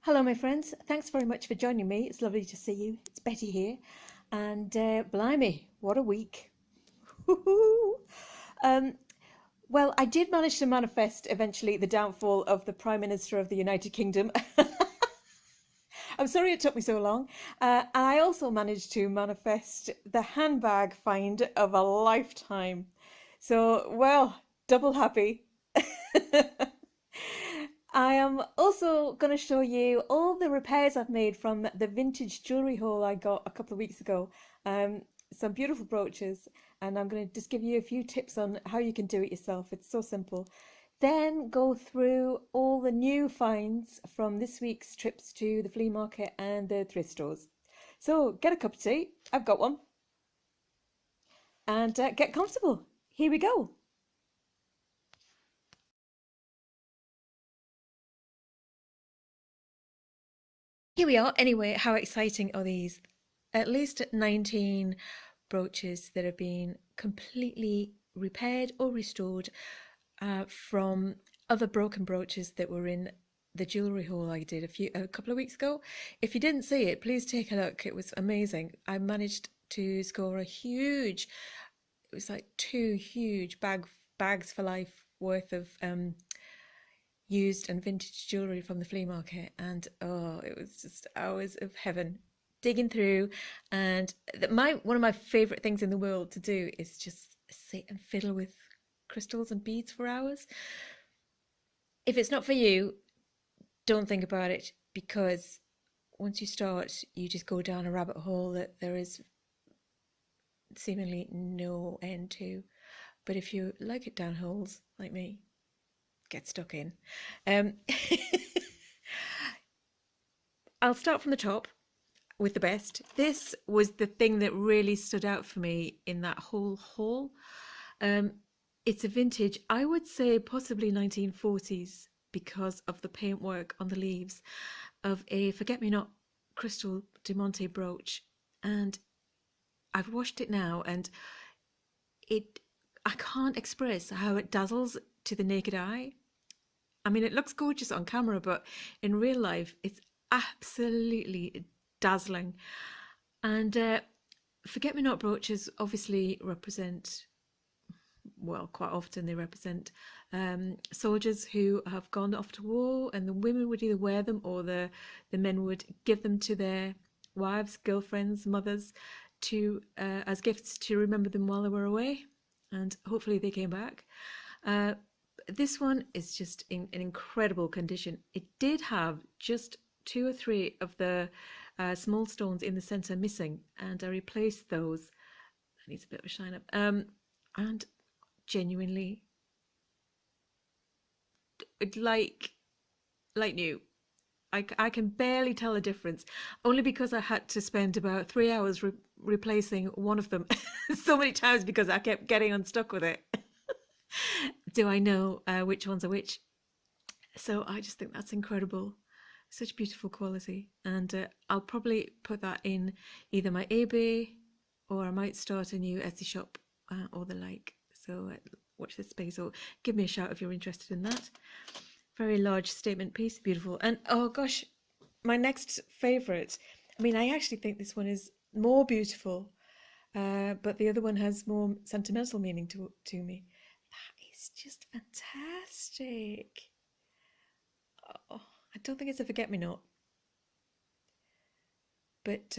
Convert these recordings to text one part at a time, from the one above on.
Hello, my friends. Thanks very much for joining me. It's lovely to see you. It's Betty here. And blimey, what a week. um, well, I did manage to manifest eventually the downfall of the Prime Minister of the United Kingdom. I'm sorry it took me so long. And I also managed to manifest the handbag find of a lifetime. So, well, double happy. I am also going to show you all the repairs I've made from the vintage jewellery haul I got a couple of weeks ago. Some beautiful brooches, and I'm going to just give you a few tips on how you can do it yourself. It's so simple. Then go through all the new finds from this week's trips to the flea market and the thrift stores. So get a cup of tea, I've got one, and get comfortable. Here we go. Here we are. Anyway, how exciting are these? At least 19 brooches that have been completely repaired or restored from other broken brooches that were in the jewellery haul I did a couple of weeks ago. If you didn't see it, please take a look. It was amazing. I managed to score it was like two huge bags for life worth of used and vintage jewellery from the flea market, and oh, it was just hours of heaven digging through. And one of my favourite things in the world to do is just sit and fiddle with crystals and beads for hours. If it's not for you, don't think about it, because once you start, you just go down a rabbit hole that there is seemingly no end to. But if you like it down holes like me, get stuck in. I'll start from the top with the best. This was the thing that really stood out for me in that whole haul. It's a vintage, I would say possibly 1940s, because of the paintwork on the leaves, of a forget-me-not crystal diamante brooch. And I've washed it now, and I can't express how it dazzles to the naked eye. I mean, it looks gorgeous on camera, but in real life, it's absolutely dazzling. And forget-me-not brooches obviously represent, well, quite often they represent soldiers who have gone off to war, and the women would either wear them or the men would give them to their wives, girlfriends, mothers, as gifts to remember them while they were away, and hopefully they came back. This one is just in an incredible condition. It did have just 2 or 3 of the small stones in the centre missing, and I replaced those. That needs a bit of a shine up. And genuinely, like new. I can barely tell the difference, only because I had to spend about 3 hours replacing one of them so many times because I kept getting unstuck with it. Do I know which ones are which? So I just think that's incredible. Such beautiful quality. And I'll probably put that in either my eBay, or I might start a new Etsy shop or the like. So watch this space, or give me a shout if you're interested in that. Very large statement piece, beautiful. And oh gosh, my next favourite. I mean, I actually think this one is more beautiful, but the other one has more sentimental meaning to me. That is just fantastic. Oh, I don't think it's a forget-me-not, but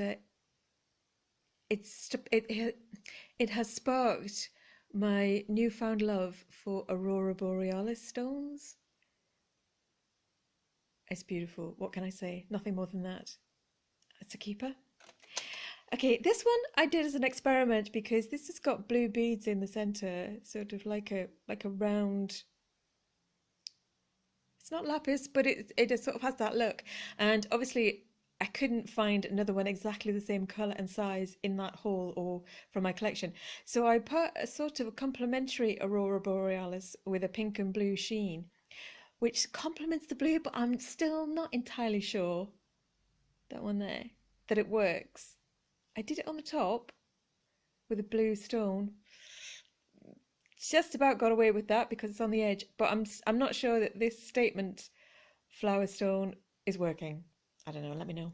it has sparked my newfound love for Aurora Borealis stones. It's beautiful. What can I say? Nothing more than that. It's a keeper. Okay, this one I did as an experiment because this has got blue beads in the center, sort of like a round. It's not lapis, but it sort of has that look. And obviously, I couldn't find another one exactly the same color and size in that haul or from my collection. So I put a sort of a complementary Aurora Borealis with a pink and blue sheen, which complements the blue, but I'm still not entirely sure, that one there, that it works. I did it on the top with a blue stone. Just about got away with that because it's on the edge, but I'm not sure that this statement flower stone is working. I don't know, let me know.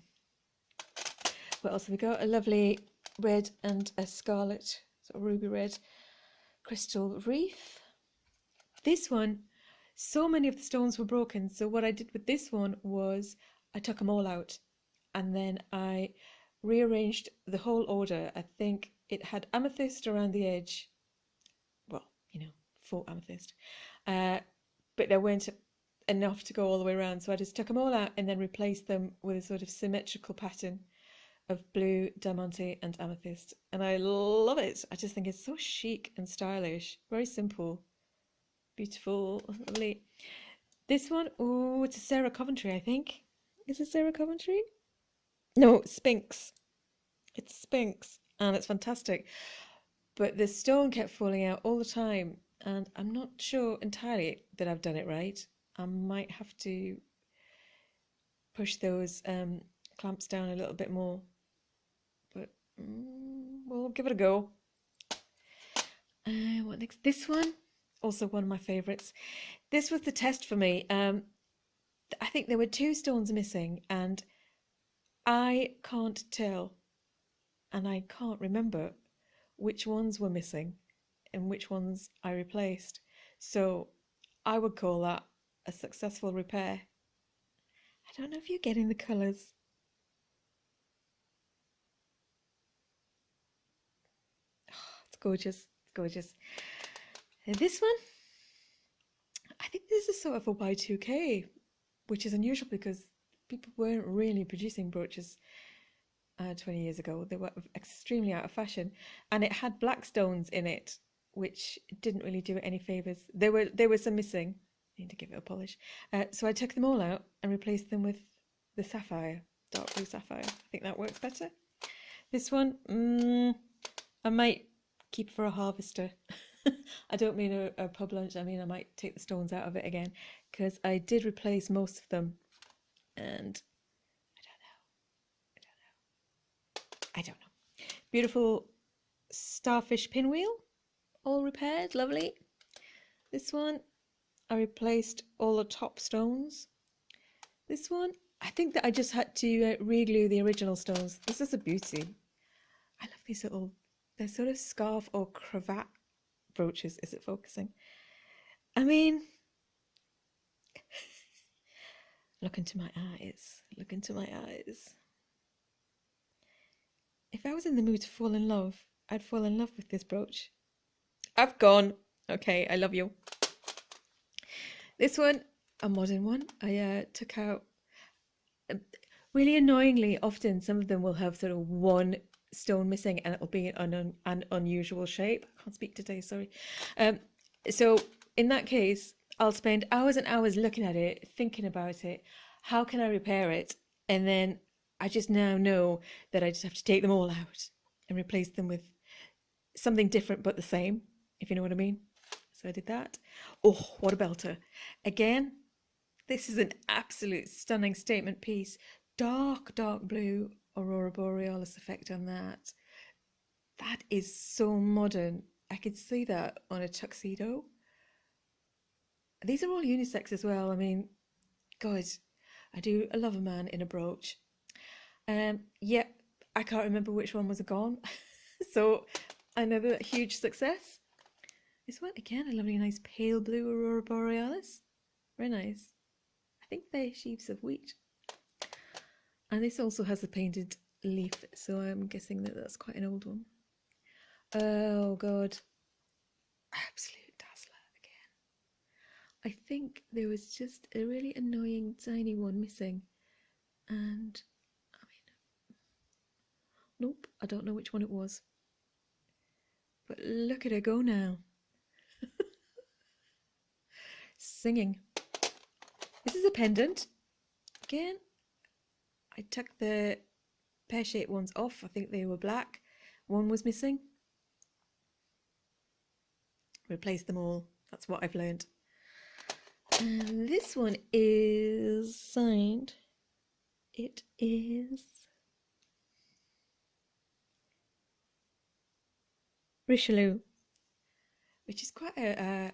What else have we got? A lovely red and a scarlet, sort of ruby red crystal wreath. This one, so many of the stones were broken, so what I did with this one was I took them all out and then I rearranged the whole order. I think it had amethyst around the edge, well, you know, faux amethyst, but there weren't enough to go all the way around, so I just took them all out and then replaced them with a sort of symmetrical pattern of blue, diamante and amethyst, and I love it. I just think it's so chic and stylish, very simple, beautiful, lovely. This one, oh, it's a Sarah Coventry, I think. Is it Sarah Coventry? No, Sphinx. It's Sphinx, and it's fantastic. But the stone kept falling out all the time, and I'm not sure entirely that I've done it right. I might have to push those clamps down a little bit more, but we'll give it a go. What next? This one, also one of my favourites. This was the test for me. I think there were 2 stones missing, and I can't tell, and I can't remember which ones were missing and which ones I replaced. So I would call that a successful repair. I don't know if you're getting the colours. Oh, it's gorgeous, it's gorgeous. And this one, I think this is sort of a Y2K, which is unusual because people weren't really producing brooches 20 years ago. They were extremely out of fashion, and it had black stones in it, which didn't really do it any favours. There were some missing. I need to give it a polish. So I took them all out and replaced them with the sapphire, dark blue sapphire. I think that works better. This one, I might keep for a harvester. I don't mean a pub lunch. I mean I might take the stones out of it again, because I did replace most of them, and I don't know. Beautiful starfish pinwheel, all repaired, lovely. This one, I replaced all the top stones. This one, I think that I just had to re-glue the original stones. This is a beauty. I love these little, they're sort of scarf or cravat brooches. Is it focusing? I mean, look into my eyes, look into my eyes. If I was in the mood to fall in love, I'd fall in love with this brooch. I've gone. Okay, I love you. This one, a modern one. I took out, really annoyingly, often some of them will have sort of one stone missing and it'll be an unusual shape. I can't speak today, sorry. So in that case, I'll spend hours and hours looking at it, thinking about it. How can I repair it? And then I just now know that I just have to take them all out and replace them with something different but the same, if you know what I mean. So I did that. Oh, what a belter. Again, this is an absolute stunning statement piece. Dark, dark blue Aurora Borealis effect on that. That is so modern. I could see that on a tuxedo. These are all unisex as well. I mean, God, I do love a man in a brooch. Yeah, I can't remember which one was gone. So another huge success. This one, again, a lovely nice pale blue Aurora Borealis. Very nice. I think they're sheaves of wheat. And this also has a painted leaf, so I'm guessing that that's quite an old one. Oh, God. Absolute dazzler again. I think there was just a really annoying tiny one missing. And, I mean, nope, I don't know which one it was. But look at her go now. Singing. This is a pendant. Again, I took the pear-shaped ones off. I think they were black. One was missing. Replace them all. That's what I've learned. And this one is signed. It is Richelieu, which is quite a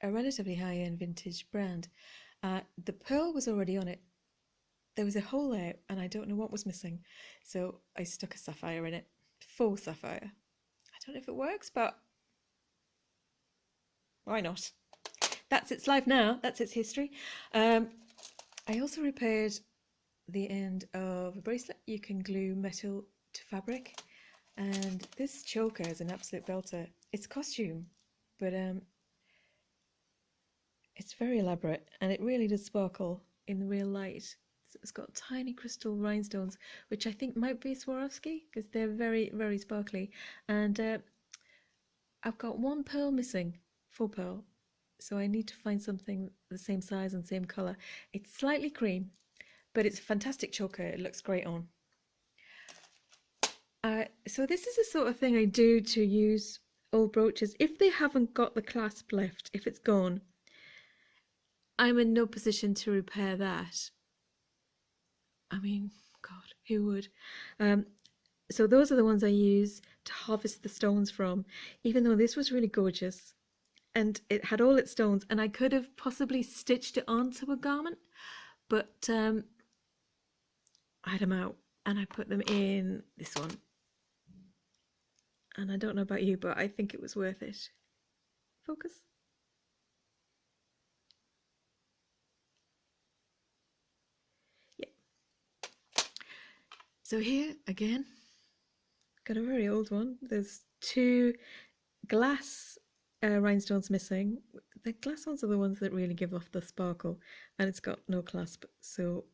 relatively high-end vintage brand. The pearl was already on it. there was a hole there and I don't know what was missing. So I stuck a sapphire in it, faux sapphire. I don't know if it works, but why not? That's its life now. That's its history. I also repaired the end of a bracelet. You can glue metal to fabric. And this choker is an absolute belter. It's costume, but it's very elaborate and it really does sparkle in the real light. So it's got tiny crystal rhinestones, which I think might be Swarovski because they're very, very sparkly. And I've got one pearl missing, full pearl. So I need to find something the same size and same colour. It's slightly cream, but it's a fantastic choker. It looks great on. So this is the sort of thing I do to use old brooches. If they haven't got the clasp left, if it's gone, I'm in no position to repair that. I mean, God, who would? So those are the ones I use to harvest the stones from, even though this was really gorgeous and it had all its stones and I could have possibly stitched it onto a garment, but I had them out and I put them in this one. And I don't know about you, but I think it was worth it. Focus. Yeah. So here again, got a very old one. There's two glass rhinestones missing. The glass ones are the ones that really give off the sparkle, and it's got no clasp, so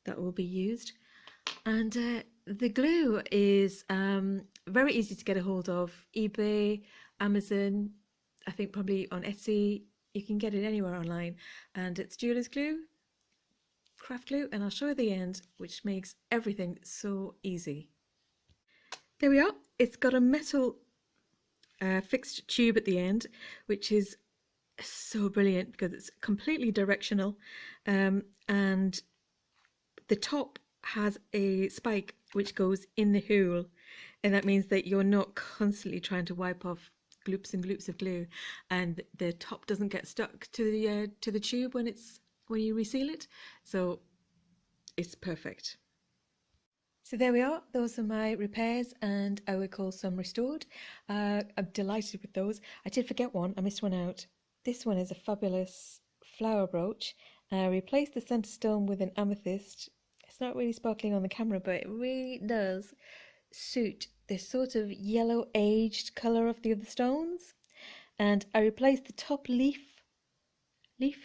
that will be used. And the glue is very easy to get a hold of. eBay, Amazon, I think probably on Etsy. You can get it anywhere online. And it's jeweller's glue, craft glue, and I'll show you the end, which makes everything so easy. There we are. It's got a metal fixed tube at the end, which is so brilliant because it's completely directional. And the top has a spike which goes in the hole, and that means that you're not constantly trying to wipe off gloops and gloops of glue, and the top doesn't get stuck to the tube when you reseal it, so it's perfect. So there we are. Those are my repairs, and I would call some restored. I'm delighted with those. I did forget one. I missed one out. This one is a fabulous flower brooch. I replaced the centre stone with an amethyst. It's not really sparkling on the camera, but it really does suit this sort of yellow aged colour of the other stones. And I replaced the top leaf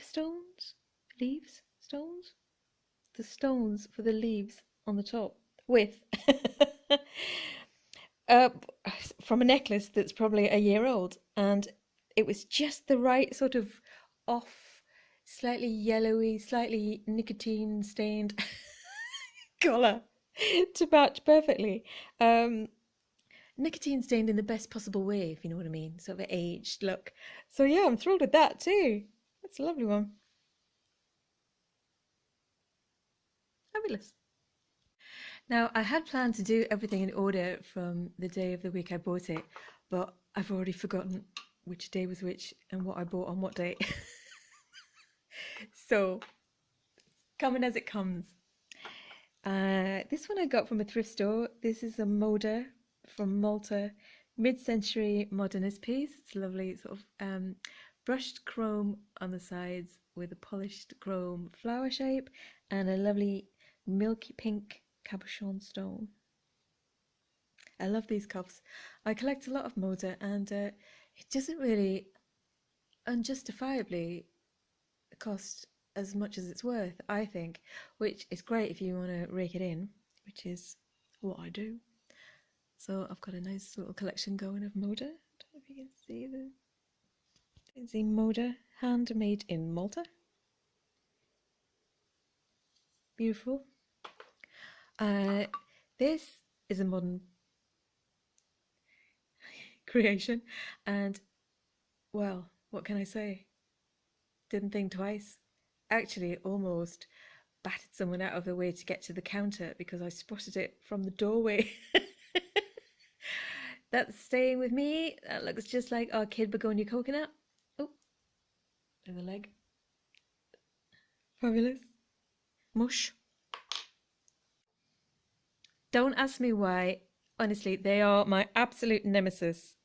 stones, the stones for the leaves on the top with from a necklace that's probably a year old, and it was just the right sort of off, slightly yellowy, slightly nicotine stained colour to match perfectly. Nicotine stained in the best possible way, if you know what I mean, sort of an aged look. So yeah, I'm thrilled with that too. That's a lovely one. Fabulous. Now, I had planned to do everything in order from the day of the week I bought it, but I've already forgotten which day was which and what I bought on what day. So, coming as it comes. This one I got from a thrift store. This is a Moda from Malta, mid-century modernist piece. It's lovely, sort of brushed chrome on the sides with a polished chrome flower shape and a lovely milky pink cabochon stone. I love these cuffs. I collect a lot of Moda, and it doesn't really unjustifiably cost as much as it's worth, I think, which is great if you want to rake it in, which is what I do. So I've got a nice little collection going of Moda. I don't know if you can see it's a Moda, handmade in Malta. Beautiful. This is a modern creation, and well, what can I say? Didn't think twice. Actually, almost batted someone out of the way to get to the counter because I spotted it from the doorway. That's staying with me. That looks just like our kid begonia coconut. Oh, there's a leg. Fabulous. Mush. Don't ask me why. Honestly, they are my absolute nemesis.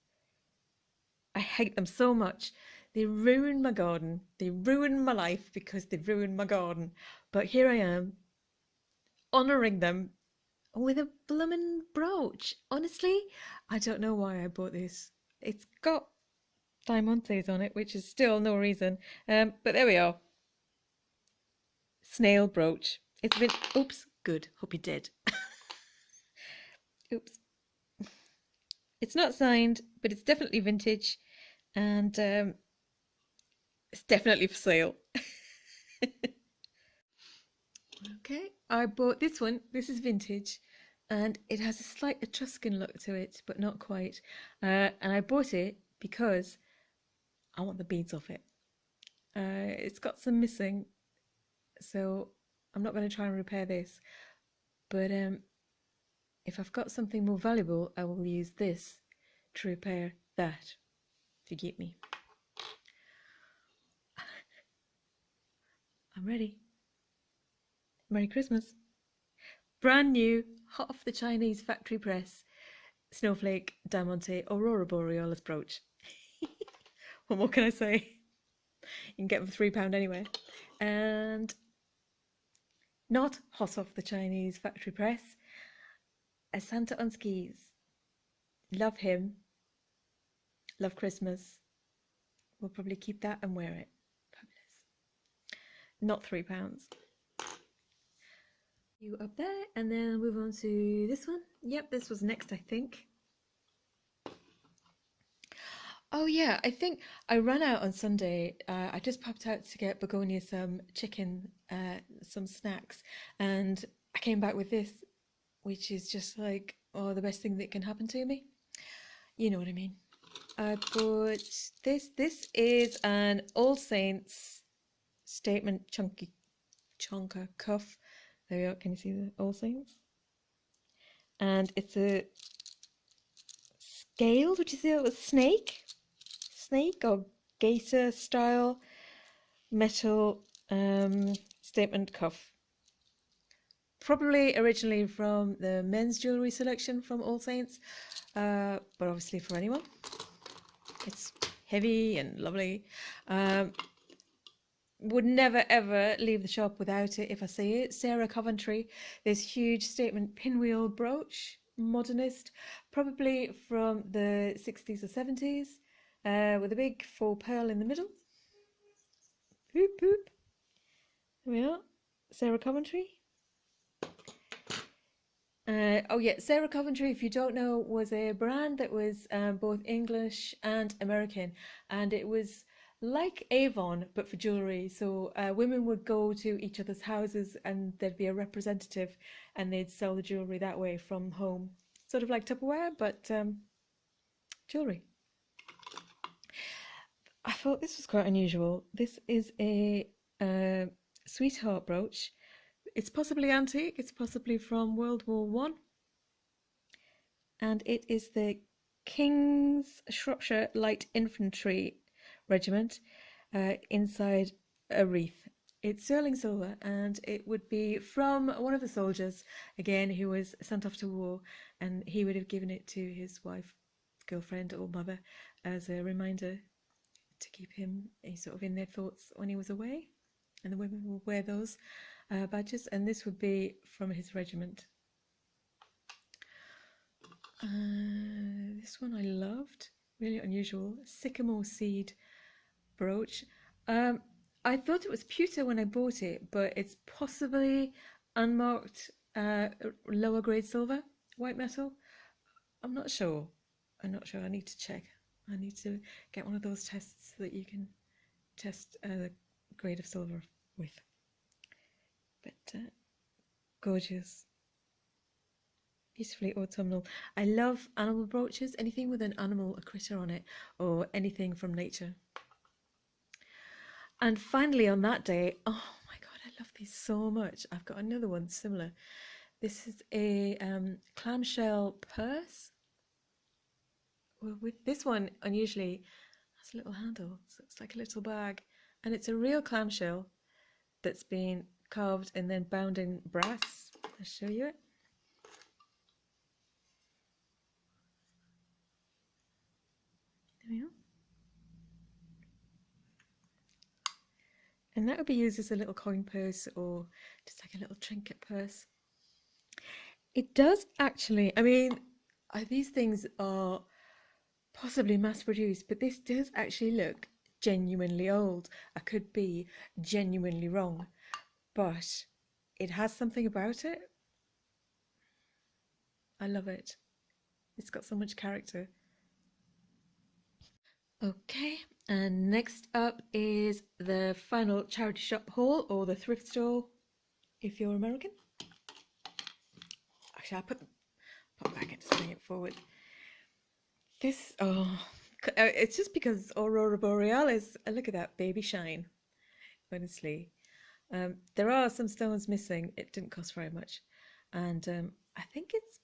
I hate them so much. They ruin my garden. They ruin my life because they ruin my garden. But here I am, honouring them with a bloomin' brooch. Honestly, I don't know why I bought this. It's got diamantes on it, which is still no reason. But there we are. Snail brooch. It's been... Oops. Good. Hope you did. Oops. It's not signed, but it's definitely vintage. And it's definitely for sale. Okay, I bought this one. This is vintage, and it has a slight Etruscan look to it, but not quite. And I bought it because I want the beads off it. It's got some missing, so I'm not going to try and repair this. But if I've got something more valuable, I will use this to repair that, if you get me. I'm ready. Merry Christmas. Brand new, hot off the Chinese factory press, Snowflake Diamante Aurora Borealis brooch. What more can I say? You can get them for £3 anyway. And not hot off the Chinese factory press, a Santa on skis. Love him. Love Christmas. We'll probably keep that and wear it. Fabulous. Not £3. You up there, and then move on to this one. Yep, this was next, I think. Oh yeah, I think I ran out on Sunday. I just popped out to get Begonia some chicken, some snacks, and I came back with this, which is just like, oh, the best thing that can happen to me. You know what I mean. I bought this. This is an All Saints statement chonker cuff. There we are. Can you see the All Saints? And it's a scaled, which is a snake or gaiter style metal statement cuff. Probably originally from the men's jewellery selection from All Saints, but obviously for anyone. It's heavy and lovely. Would never ever leave the shop without it if I see it. Sarah Coventry, this huge statement pinwheel brooch, modernist, probably from the 60s or 70s, with a big faux pearl in the middle. Boop boop. There we are. Sarah Coventry. Oh yeah, Sarah Coventry, if you don't know, was a brand that was both English and American, and it was like Avon but for jewellery. So women would go to each other's houses and there'd be a representative and they'd sell the jewellery that way from home. Sort of like Tupperware, but jewellery. I thought this was quite unusual. This is a sweetheart brooch. It's possibly antique, it's possibly from World War One. And it is the King's Shropshire Light Infantry Regiment inside a wreath. It's sterling silver, and it would be from one of the soldiers, again, who was sent off to war, and he would have given it to his wife, girlfriend or mother as a reminder to keep him sort of in their thoughts when he was away. And the women will wear those badges, and this would be from his regiment. This one I loved, really unusual, sycamore seed brooch. I thought it was pewter when I bought it, but it's possibly unmarked lower grade silver, white metal. I'm not sure. I need to check. I need to get one of those tests that you can test the grade of silver with. But gorgeous. Beautifully autumnal. I love animal brooches, anything with an animal, a critter on it, or anything from nature. And finally on that day, oh my god, I love these so much. I've got another one similar. This is a clamshell purse. Well, with this one, unusually, has a little handle, so it's like a little bag. And it's a real clamshell that's been carved and then bound in brass. I'll show you it. And that would be used as a little coin purse or just like a little trinket purse. It does actually, I mean, these things are possibly mass produced, but this does actually look genuinely old. I could be genuinely wrong, but it has something about it. I love it. It's got so much character. Okay, and next up is the final charity shop haul, or the thrift store if you're American. Actually, I'll pop back and just bring it forward. This, it's just because Aurora Borealis. Look at that baby shine. Honestly, there are some stones missing. It didn't cost very much, and I think it's,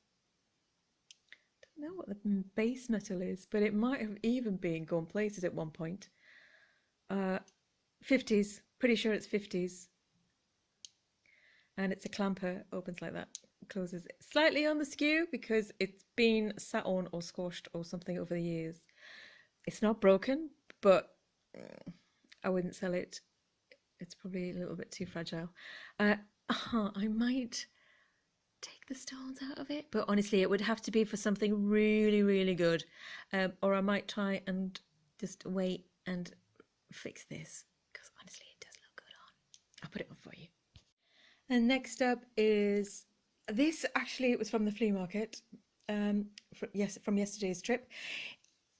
I don't know what the base metal is, but it might have even been gone places at one point. 50s, pretty sure it's 50s, and it's a clamper. Opens like that, closes slightly on the skew because it's been sat on or squashed or something over the years. It's not broken, but I wouldn't sell it. It's probably a little bit too fragile. I might take the stones out of it, but honestly it would have to be for something really, really good, or I might try and just wait and fix this, because honestly it does look good on. I'll put it on for you. And next up is this. Actually, it was from the flea market, from yesterday's trip.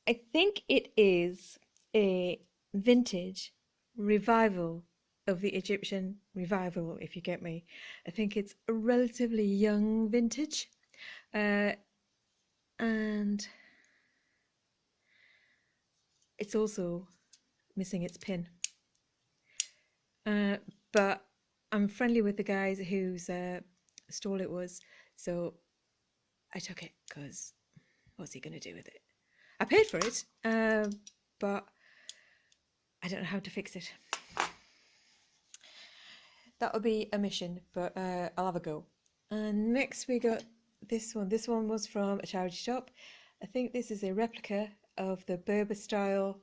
I think it is a vintage revival of the Egyptian revival, if you get me. I think it's a relatively young vintage, and it's also missing its pin. But I'm friendly with the guys whose stall it was, so I took it because what's he going to do with it? I paid for it, but I don't know how to fix it. That would be a mission, but I'll have a go. And next we got this one. This one was from a charity shop. I think this is a replica of the Berber style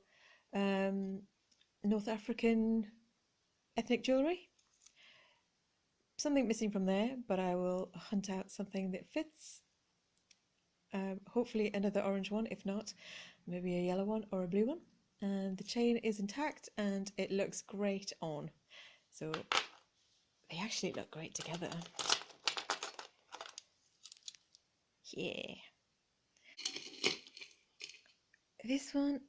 North African ethnic jewellery. Something missing from there, but I will hunt out something that fits. Hopefully another orange one, if not, maybe a yellow one or a blue one. And the chain is intact and it looks great on. So they actually look great together. Yeah. This one,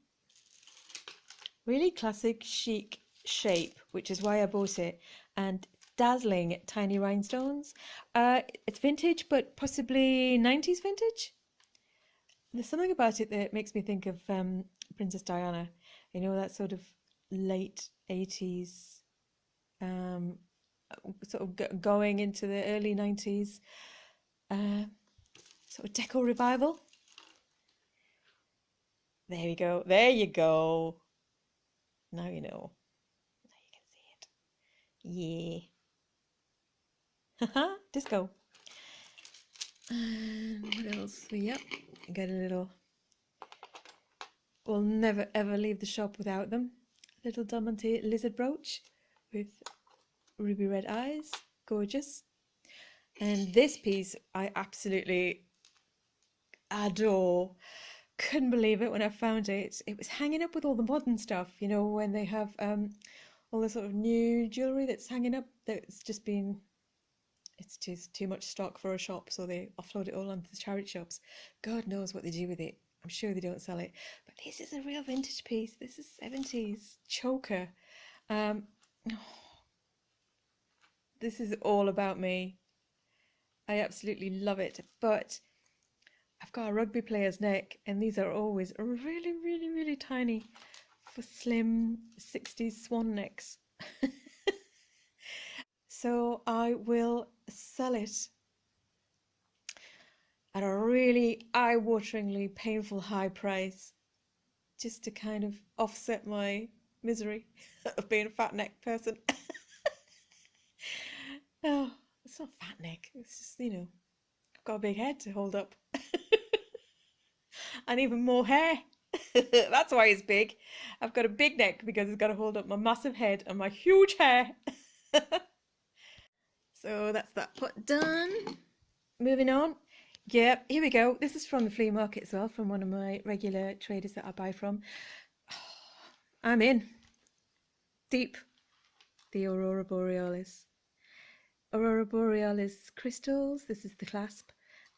really classic chic shape, which is why I bought it, and dazzling tiny rhinestones. It's vintage, but possibly 90s vintage. There's something about it that makes me think of Princess Diana, you know, that sort of late 80s, sort of going into the early 90s, sort of deco revival. There we go. There you go. Now you know. Now you can see it. Yeah. Haha, disco. And what else? Yep, get a little. We'll never ever leave the shop without them. Little diamante lizard brooch with ruby red eyes. Gorgeous. And this piece I absolutely adore. Couldn't believe it when I found it. It was hanging up with all the modern stuff, you know, when they have all the sort of new jewellery that's hanging up that's just been, it's just too much stock for a shop, so they offload it all onto the charity shops. God knows what they do with it. I'm sure they don't sell it. But this is a real vintage piece. This is 70s choker. This is all about me. I absolutely love it. But I've got a rugby player's neck, and these are always really, really, really tiny for slim 60s swan necks. So I will sell it at a really eye-wateringly painful high price, just to kind of offset my misery of being a fat neck person. Oh, it's not fat neck, it's just, you know, I've got a big head to hold up. And even more hair. That's why it's big. I've got a big neck because it's got to hold up my massive head and my huge hair. So that's that pot done. Moving on. Yep, here we go. This is from the flea market as well, from one of my regular traders that I buy from. I'm in. Deep. The Aurora Borealis. Aurora Borealis crystals. This is the clasp.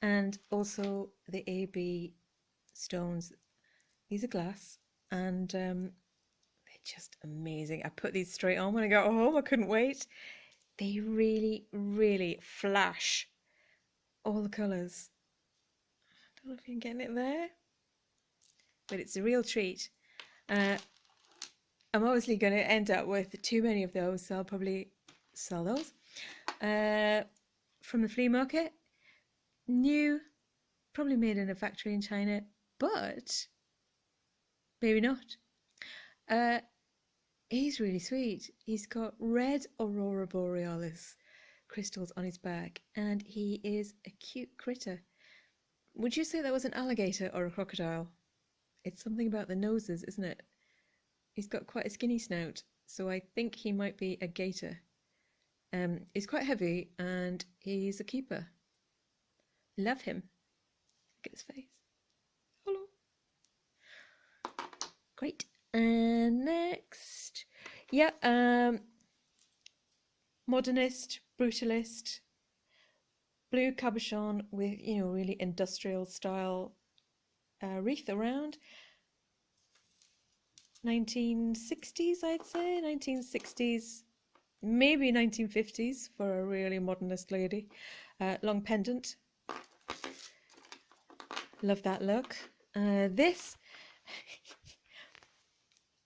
And also the AB stones. These are glass. And they're just amazing. I put these straight on when I got home. I couldn't wait. They really, really flash all the colours. I don't know if you're getting it there, but it's a real treat. I'm obviously going to end up with too many of those, so I'll probably sell those. From the flea market, new, probably made in a factory in China, but maybe not. He's really sweet. He's got red Aurora Borealis crystals on his back, and he is a cute critter. Would you say that was an alligator or a crocodile? It's something about the noses, isn't it? He's got quite a skinny snout, so I think he might be a gator. He's quite heavy, and he's a keeper. Love him. Look at his face. Hello. Great. And next, yeah, modernist, brutalist, blue cabochon with, you know, really industrial style wreath around. 1960s, I'd say, 1960s, maybe 1950s for a really modernist lady. Long pendant. Love that look. This,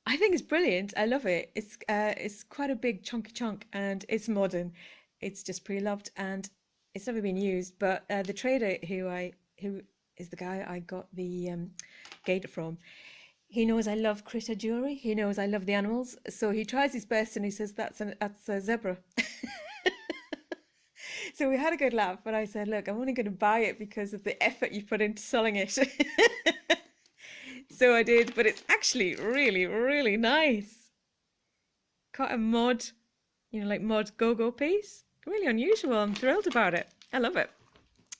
I think it's brilliant. I love it. It's quite a big chunky chunk, and it's modern. It's just pre-loved, and it's never been used. But the trader who is the guy I got the gator from, he knows I love critter jewellery. He knows I love the animals, so he tries his best, and he says that's a zebra. So we had a good laugh, but I said, look, I'm only going to buy it because of the effort you put into selling it. So I did, but it's actually really, really nice. Quite a mod, you know, like mod go-go piece. Really unusual. I'm thrilled about it. I love it.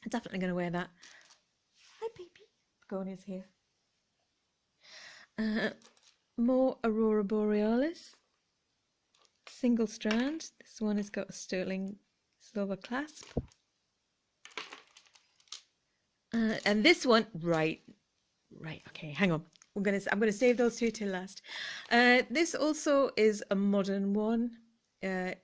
I'm definitely going to wear that. Hi, baby. Begonia's here. More Aurora Borealis. Single strand. This one has got a sterling silver clasp. And this one, right, okay, hang on. I'm gonna save those two till last. This also is a modern one. I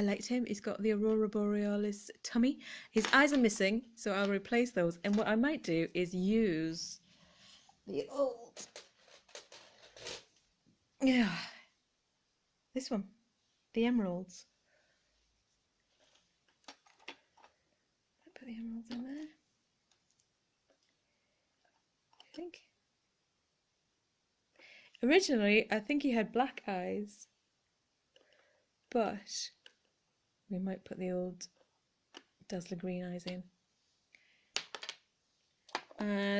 liked him. He's got the Aurora Borealis tummy. His eyes are missing, so I'll replace those. And what I might do is use the old, yeah, this one, the emeralds. Put the emeralds in there. I think. Originally, I think he had black eyes, but we might put the old dazzler green eyes in.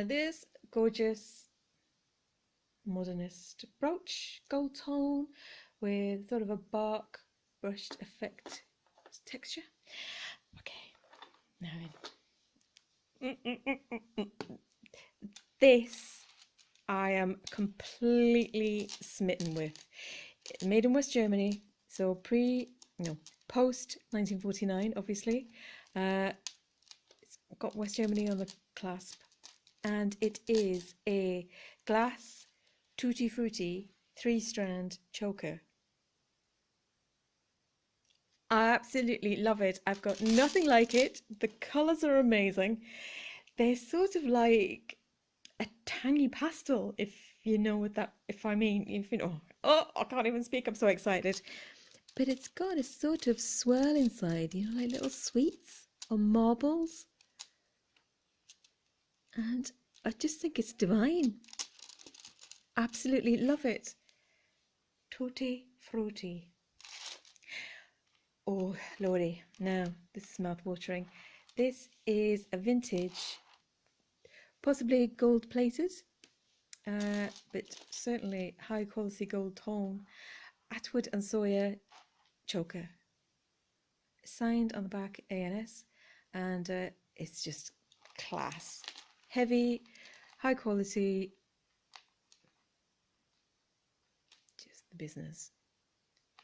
This gorgeous modernist brooch, gold tone with sort of a bark brushed effect texture. Okay, now this I am completely smitten with. Made in West Germany, so post 1949, obviously. It's got West Germany on the clasp, and it is a glass tutti frutti 3-strand choker. I absolutely love it. I've got nothing like it. The colours are amazing. They're sort of like a tangy pastel, if you know what that, if you know, oh, I can't even speak, I'm so excited. But it's got a sort of swirl inside, you know, like little sweets or marbles. And I just think it's divine. Absolutely love it. Tutti frutti. Oh, lordy. Now, this is mouth-watering. This is a vintage, possibly gold-plated, but certainly high quality gold tone. Atwood and Sawyer choker, signed on the back ANS, and it's just class. Heavy, high quality, just the business.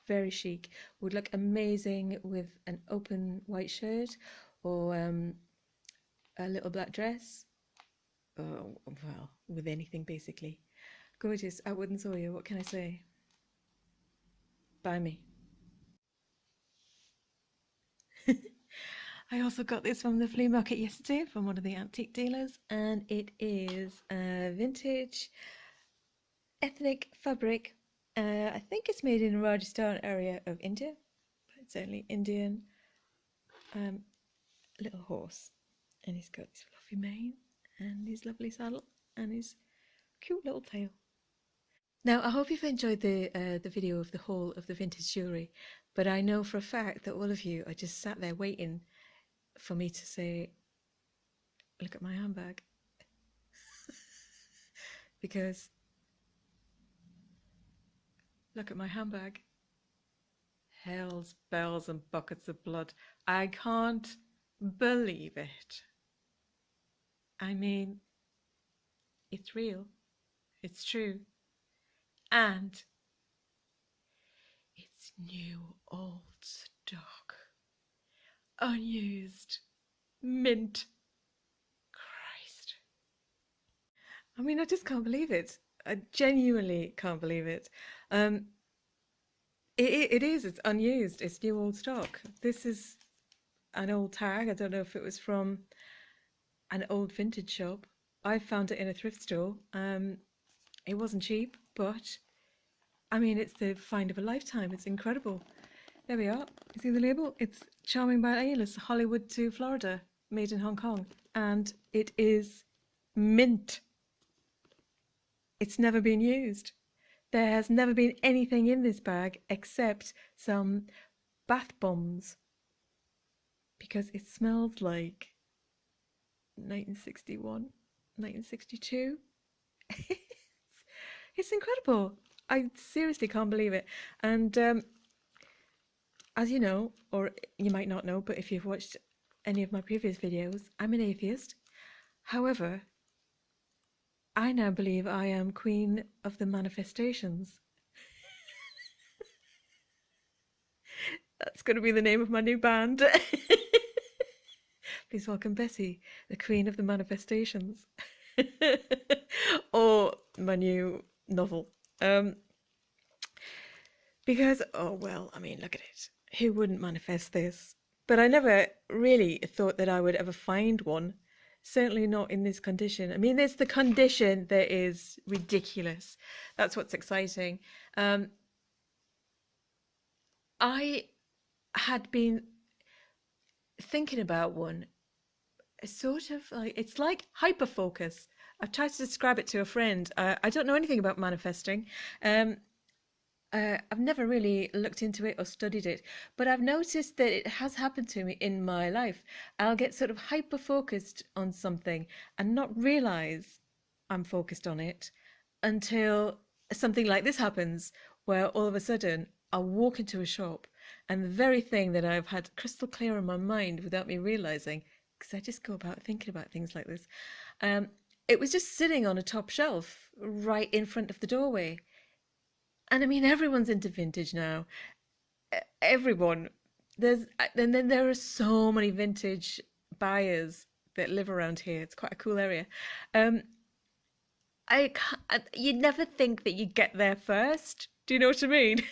Very chic. Would look amazing with an open white shirt or a little black dress. Oh, well, with anything basically. Gorgeous. Atwood and Sawyer, what can I say? Buy me. I also got this from the flea market yesterday from one of the antique dealers, and it is a vintage ethnic fabric. I think it's made in Rajasthan area of India, but it's only Indian. Little horse, and he's got this fluffy mane and his lovely saddle and his cute little tail. Now, I hope you've enjoyed the video of the haul of the vintage jewellery, but I know for a fact that all of you are just sat there waiting for me to say, look at my handbag. Because look at my handbag. Hell's bells and buckets of blood. I can't believe it. I mean, it's real. It's true. And it's new old stock. Unused. Mint. Christ. I mean, I just can't believe it. I genuinely can't believe it. It is. It's unused. It's new old stock. This is an old tag. I don't know if it was from an old vintage shop. I found it in a thrift store. It wasn't cheap, but I mean, it's the find of a lifetime. It's incredible. There we are. You see the label? It's Charming by Alias, Hollywood to Florida, made in Hong Kong. And it is mint. It's never been used. There has never been anything in this bag except some bath bombs, because it smells like 1961, 1962. It's incredible. I seriously can't believe it. And as you know, or you might not know, but if you've watched any of my previous videos, I'm an atheist. However, I now believe I am queen of the manifestations. That's going to be the name of my new band. Please welcome Bessie, the queen of the manifestations. Or my new novel. Because, oh well, I mean, look at it. Who wouldn't manifest this? But I never really thought that I would ever find one. Certainly not in this condition. I mean, it's the condition that is ridiculous. That's what's exciting. I had been thinking about one, sort of like, it's like hyperfocus. I've tried to describe it to a friend. I don't know anything about manifesting. I've never really looked into it or studied it, but I've noticed that it has happened to me in my life. I'll get sort of hyper focused on something and not realize I'm focused on it until something like this happens, where all of a sudden I'll walk into a shop and the very thing that I've had crystal clear in my mind without me realizing, because I just go about thinking about things like this, it was just sitting on a top shelf right in front of the doorway. And I mean, everyone's into vintage now. Everyone. And then there are so many vintage buyers that live around here. It's quite a cool area. You'd never think that you'd get there first. Do you know what I mean?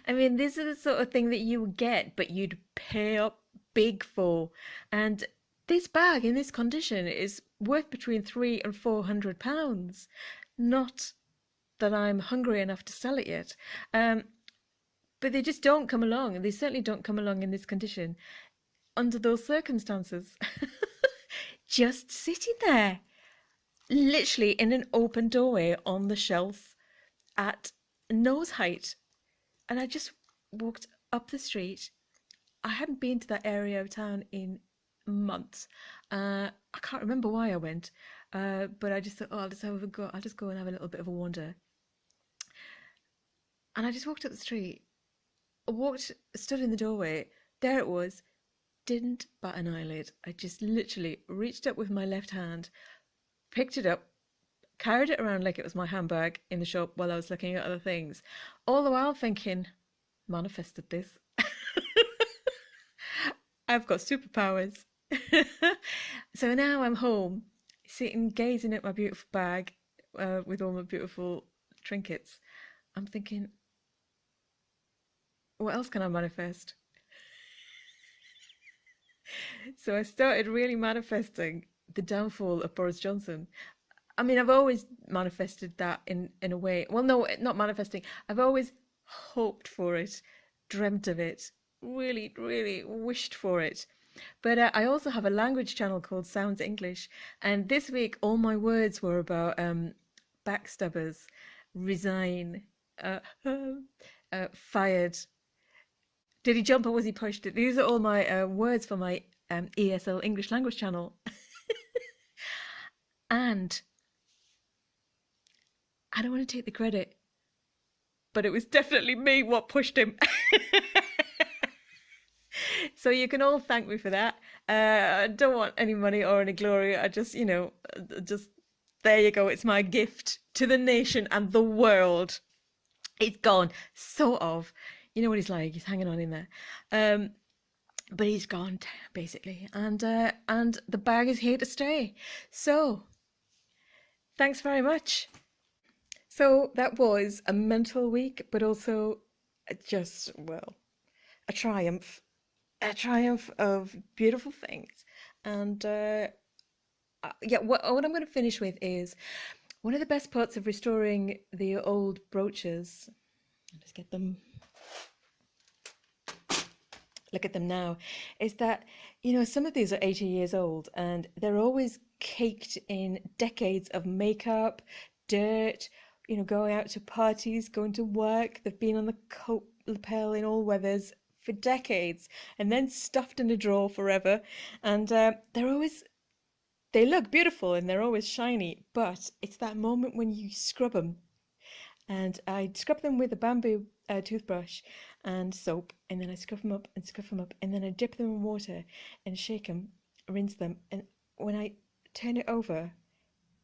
I mean, this is the sort of thing that you would get, but you'd pay up big for. And this bag in this condition is worth between £300 and £400. Not that I'm hungry enough to sell it yet. But they just don't come along, and they certainly don't come along in this condition under those circumstances. Just sitting there, literally in an open doorway on the shelf at nose height. And I just walked up the street. I hadn't been to that area of town in months. I can't remember why I went. But I just thought, oh, I'll just have a go. I'll just go and have a little bit of a wander. And I just walked up the street, stood in the doorway. There it was. Didn't bat an eyelid. I just literally reached up with my left hand, picked it up, carried it around like it was my handbag in the shop while I was looking at other things, all the while thinking, manifested this. I've got superpowers. So now I'm home, sitting gazing at my beautiful bag with all my beautiful trinkets. I'm thinking, what else can I manifest? So I started really manifesting the downfall of Boris Johnson. I mean, I've always manifested that in a way. Well, no, not manifesting. I've always hoped for it, dreamt of it, really, really wished for it. But I also have a language channel called Sounds English, and this week all my words were about backstabbers, resign, fired. Did he jump or was he pushed? These are all my words for my ESL English language channel. And I don't want to take the credit, but it was definitely me what pushed him. So you can all thank me for that. I don't want any money or any glory. I just, just there you go. It's my gift to the nation and the world. It's gone, sort of. You know what he's like. He's hanging on in there. But he's gone, basically. And the bag is here to stay. So, thanks very much. So that was a mental week, but also just, well, a triumph of beautiful things. And yeah, what I'm going to finish with is one of the best parts of restoring the old brooches. Let's get them. Look at them now. Is that, some of these are 80 years old and they're always caked in decades of makeup, dirt, going out to parties, going to work. They've been on the coat lapel in all weathers for decades and then stuffed in a drawer forever. And they look beautiful and they're always shiny, but it's that moment when you scrub them. And I scrub them with a bamboo toothbrush and soap, and then I scrub them up, and then I dip them in water and shake them, rinse them. And when I turn it over,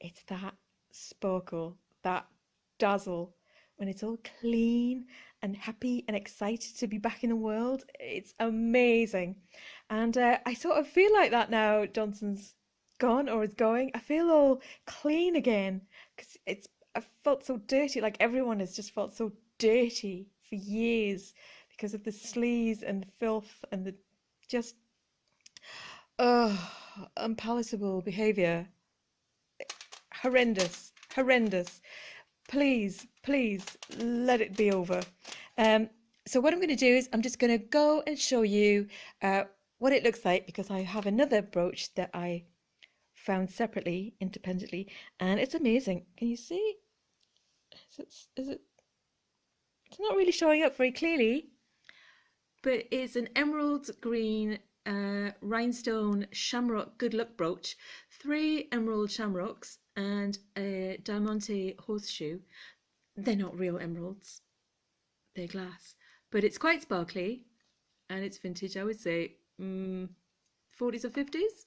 it's that sparkle, that dazzle, when it's all clean and happy and excited to be back in the world. It's amazing. And I sort of feel like that now Johnson's gone or is going. I feel all clean again because I felt so dirty, like everyone has just felt so dirty for years because of the sleaze and the filth and the just unpalatable behaviour. Horrendous. Please let it be over. So what I'm going to do is I'm just going to go and show you what it looks like, because I have another brooch that I found separately, independently, and it's amazing. Can you see? Is it? It's not really showing up very clearly, but it's an emerald green rhinestone shamrock good luck brooch, 3 emerald shamrocks and a diamante horseshoe. They're not real emeralds, they're glass, but it's quite sparkly and it's vintage. I would say 40s or 50s.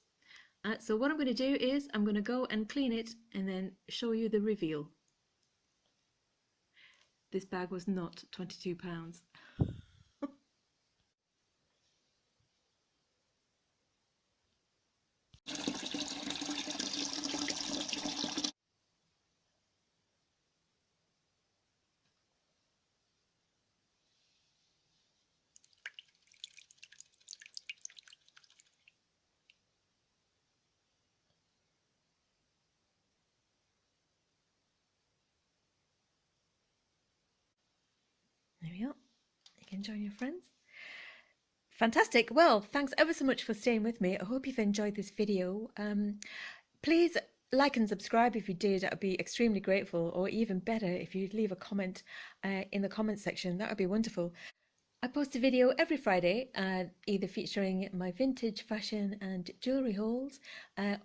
So what I'm going to do is I'm going to go and clean it and then show you the reveal. This bag was not £22. There we are. You can join your friends. Fantastic. Well, thanks ever so much for staying with me. I hope you've enjoyed this video. Please like and subscribe if you did. I'd be extremely grateful, or even better if you'd leave a comment in the comment section. That would be wonderful. I post a video every Friday, either featuring my vintage fashion and jewellery hauls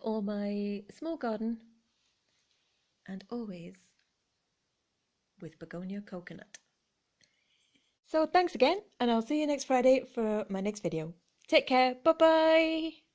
or my small garden and always with begonia coconut. So thanks again, and I'll see you next Friday for my next video. Take care. Bye bye.